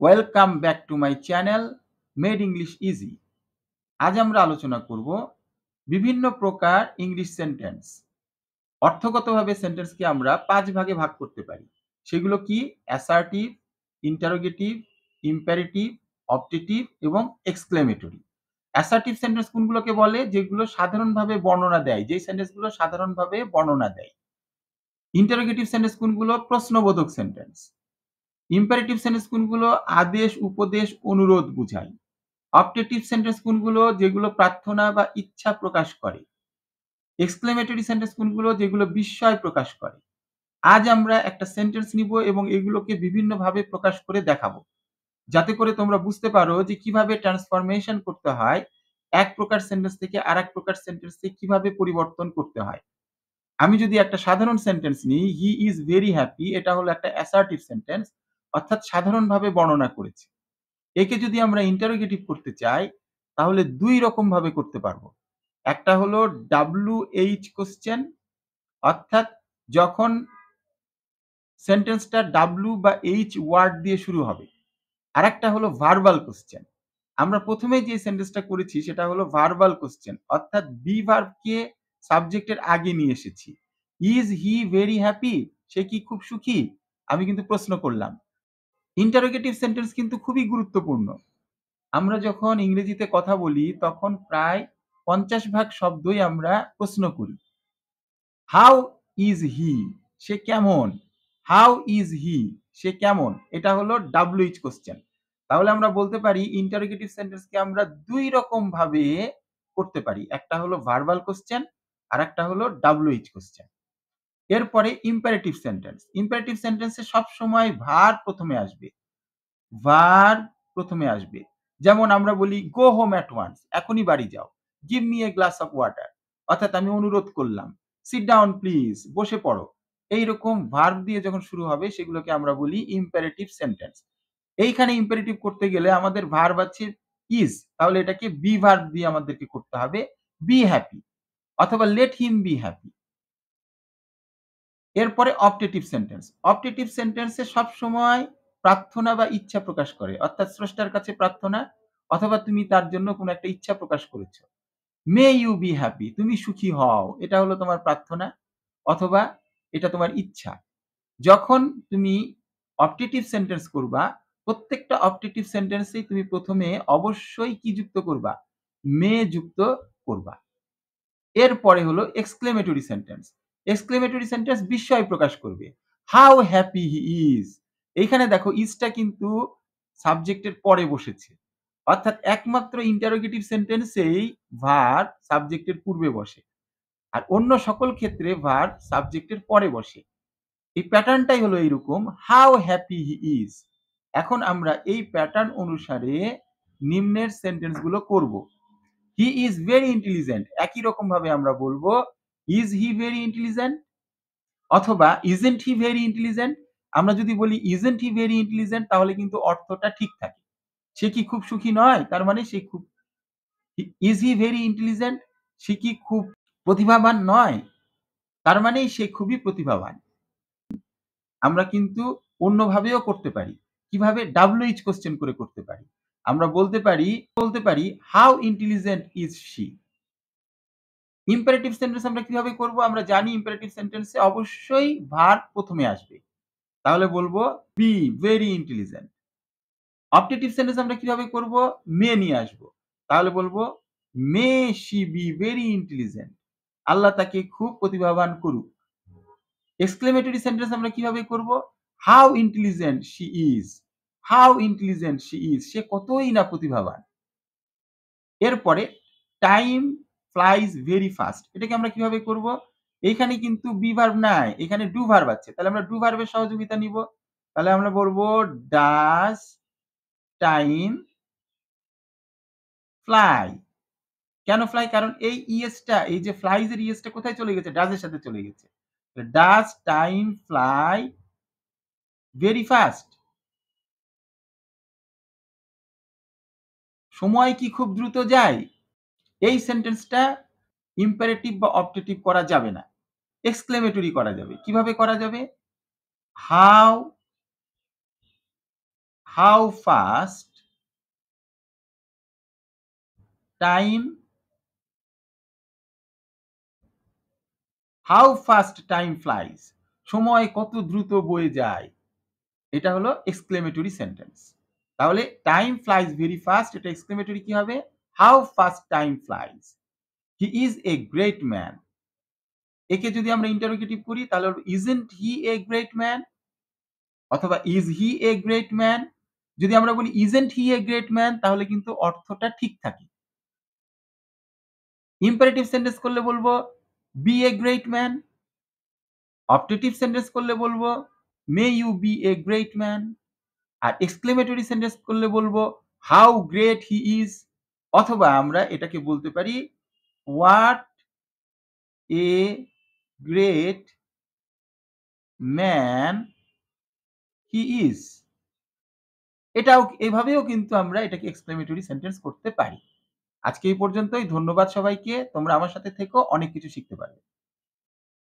Welcome back to my channel made English easy. আজ আমরা আলোচনা করব বিভিন্ন প্রকার ইংলিশ সেন্টেন্স। অর্থগতভাবে সেন্টেন্সকে আমরা ৫ ভাগে ভাগ করতে পারি। সেগুলো কি? অ্যাসার্টিভ, ইন্টারোগেটিভ, ইম্পেরেটিভ, অবজেক্টিভ এবং এক্সক্লেমেটরি। অ্যাসার্টিভ সেন্টেন্স কোনগুলোকে বলে? যেগুলো সাধারণভাবে বর্ণনা দেয়, যেই সেন্টেন্সগুলো সাধারণভাবে বর্ণনা দেয়। ইন্টারোগেটিভ সেন্টেন্স কোনগুলো? প্রশ্নবোধক সেন্টেন্স। ইম্পারেটিভ সেন্টেন্স কোনগুলো? আদেশ, উপদেশ, অনুরোধ বুঝায়। অবজেক্টিভ সেন্টেন্স কোনগুলো? যেগুলো প্রার্থনা বা ইচ্ছা প্রকাশ করে। এক্সক্লেমেটরি সেন্টেন্স কোনগুলো? যেগুলো বিস্ময় প্রকাশ করে। আজ আমরা একটা সেন্টেন্স নিব এবং এগুলোকে বিভিন্নভাবে প্রকাশ করে দেখাবো। যাতে করে তোমরা বুঝতে পারো যে কিভাবে ট্রান্সফরমেশন করতে হয়। এক প্রকার সেন্টেন্স থেকে আরেক প্রকার সেন্টেন্সে কিভাবে পরিবর্তন করতে হয়। আমি যদি একটা সাধারণ সেন্টেন্স নিই, হি ইজ ভেরি হ্যাপি, এটা হলো একটা অ্যাসার্টিভ সেন্টেন্স, অর্থাৎ সাধারণভাবে বর্ণনা করেছি। একে যদি আমরা ইন্টারোগেটিভ করতে চাই, তাহলে ২ রকম ভাবে করতে পারবো। একটা হলো WH কোয়েশ্চেন, অর্থাৎ যখন সেন্টেন্সটা W বা H ওয়ার্ড দিয়ে শুরু হবে। আরেকটা হলো ভার্বাল কোয়েশ্চেন। আমরা ১ম এই যে সেন্টেন্সটা করেছি সেটা হলো ভার্বাল কোয়েশ্চেন, অর্থাৎ বি ভার্বকে সাবজেক্টের আগে নিয়ে এসেছি। Is he very happy? সে কি খুব সুখী? আমি কিন্তু প্রশ্ন করলাম। ইন্টারোগেটিভ সেন্টেন্স কিন্তু খুবই গুরুত্বপূর্ণ। আমরা যখন ইংরেজিতে কথা বলি তখন প্রায় ৫০ ভাগ শব্দই আমরা প্রশ্ন করি। How is he? সে কেমন? How is he? সে কেমন? এটা হলো WH কোয়েশ্চেন। তাহলে আমরা বলতে পারি ইন্টারোগেটিভ সেন্টেন্সকে আমরা ২ রকম ভাবে করতে পারি। একটা হলো ভার্বাল কোয়েশ্চেন, আরেকটা হলো WH কোয়েশ্চেন। এরপরে ইম্পারেটিভ সেন্টেন্স। ইম্পারেটিভ সেন্টেন্সে সবসময় ভার্ব ১ম এ আসবে। ভার্ব ১ম এ আসবে। যেমন আমরা বলি গো হোম এট ওয়ান্স, এখনই বাড়ি যাও। Give me a glass of water, অর্থাৎ আমি অনুরোধ করলাম। সিট ডাউন প্লিজ, বসে পড়ো। এইরকম ভার্ব দিয়ে যখন শুরু হবে সেগুলোকে আমরা বলি ইম্পারেটিভ সেন্টেন্স। এইখানে ইম্পারেটিভ করতে গেলে আমাদের ভার্ব আছে ইজ, তাহলে এটাকে বি ভার্ব দিয়ে আমাদেরকে করতে হবে। বি হ্যাপি অথবা লেট হিম বি হ্যাপি। এরপরে অপটেটিভ সেন্টেন্স। অপটেটিভ সেন্টেন্সে সবসময় প্রার্থনা বা ইচ্ছা প্রকাশ করে। অর্থাৎ স্রষ্টার কাছে প্রার্থনা অথবা তুমি তার জন্য কোনো একটা ইচ্ছা প্রকাশ করেছো। মে ইউ বি হ্যাপি, তুমি সুখী হও। এটা হলো তোমার প্রার্থনা অথবা এটা তোমার ইচ্ছা। যখন তুমি অপটেটিভ সেন্টেন্স করবা, প্রত্যেকটা অপটেটিভ সেন্টেন্সেই তুমি ১ম এ অবশ্যই কি যুক্ত করবা? মে যুক্ত করবা। এরপরে হলো এক্সক্লেমেটরি সেন্টেন্স। এক্সক্লেমেটরি সেন্টেন্স বিস্ময় প্রকাশ করবে। How happy he is. এইখানে দেখো ইজটা কিন্তু সাবজেক্টের পরে বসেছে। অর্থাৎ একমাত্র ইন্টারোগেটিভ সেন্টেন্সেই ভার্ব সাবজেক্টের পূর্বে বসে। আর অন্য সকল ক্ষেত্রে ভার্ব সাবজেক্টের পরে বসে। এই প্যাটার্নটাই হলো এইরকম, হাউ হ্যাপি হি ইজ। এখন আমরা এই প্যাটার্ন অনুসারে নিম্নের সেন্টেন্স গুলো করব। হি ইজ ভেরি ইন্টেলিজেন্ট, একই রকম ভাবে আমরা বলবো ইজ হি ভেরি ইন্টেলিজেন্ট অথবা ইজন্ট হি ভেরি ইন্টেলিজেন্ট। আমরা যদি বলি ইজন্ট হি ভেরি ইন্টেলিজেন্ট তাহলে কিন্তু অর্থটা ঠিক থাকে। সে কি খুব সুখী নয়? তার মানে সে খুব। Is he very intelligent? সে কি খুব প্রতিভাবান নয়? তার মানে সে খুবই প্রতিভাবান। আমরা কিন্তু অন্যভাবেও করতে পারি। কিভাবে? WH কোয়েশ্চেন করে করতে পারি। আমরা বলতে পারি how intelligent is she? Imperative sentence আমরা কিভাবে করব? আমরা জানি ইম্পারেটিভ সেন্টেন্সে অবশ্যই ভার্ব ১ম এ আসবে। তাহলে বলবো be very intelligent. Objective sentence আমরা কিভাবে করব? মে নিয়ে আসবো। তাহলে বলবো may she be very intelligent. Allah তাকে খুব প্রতিভাবান করুক। এক্সক্লেমেটরি সেন্টেন্স আমরা কিভাবে করব? How intelligent she is. How intelligent she is. সে কতই না প্রতিভাবান। এরপরে টাইম ফ্লাইজ ভেরি ফাস্ট। এটাকে আমরা কিভাবে করব? এইখানে কিন্তু বি ভার্ব নাই, এখানে ডু ভার্ব আছে। তাহলে আমরা ডু ভার্বের সহযোগিতা নিব। তাহলে আমরা বলব ডাজ টাইম ফ্লাই। কেন ফ্লাই? কারণ এই ইএসটা, এই যে ফ্লাইজ এর ইএসটা কোথায় চলে গেছে? ডাজ এর সাথে চলে গেছে। Does time fly very fast. সময় কি খুব দ্রুত যায়? এই সেন্টেন্সটা ইম্পারেটিভ বা অবজেক্টিভ করা যাবে না। এক্সক্লেমেটরি করা যাবে। কিভাবে করা যাবে? How how fast time flies. সময় কত দ্রুত বয়ে যায়। এটা হলো এক্সক্লেমেটরি সেন্টেন্স। তাহলে টাইম ফ্লাইজ ভেরি ফাস্ট এটা এক্সক্লেমেটরি কি হবে? How fast time flies. He is a great man. একে যদি আমরা ইন্টারোগেটিভ করি তাহলে হলো isn't he a great man অথবা is he a great man. যদি আমরা বলি isn't he a great man তাহলে কিন্তু অর্থটা ঠিক থাকে। ইম্পারেটিভ সেন্টেন্স করলে বলবো be a great man. Optative sentence করলে বলবো may you be a great man. আর এক্সক্লেমেটরি সেন্টেন্স করলে বলবো হাউ গ্রেট হি ইজ। অথবা আমরা এটাকে বলতে পারি what a great man he is. এভাবেও কিন্তু আমরা এটাকে এক্সক্লেমেটরি সেন্টেন্স করতে পারি। আজকে এই পর্যন্তই। ধন্যবাদ সবাইকে। তোমরা আমার সাথে থেকো, অনেক কিছু শিখতে পারবে।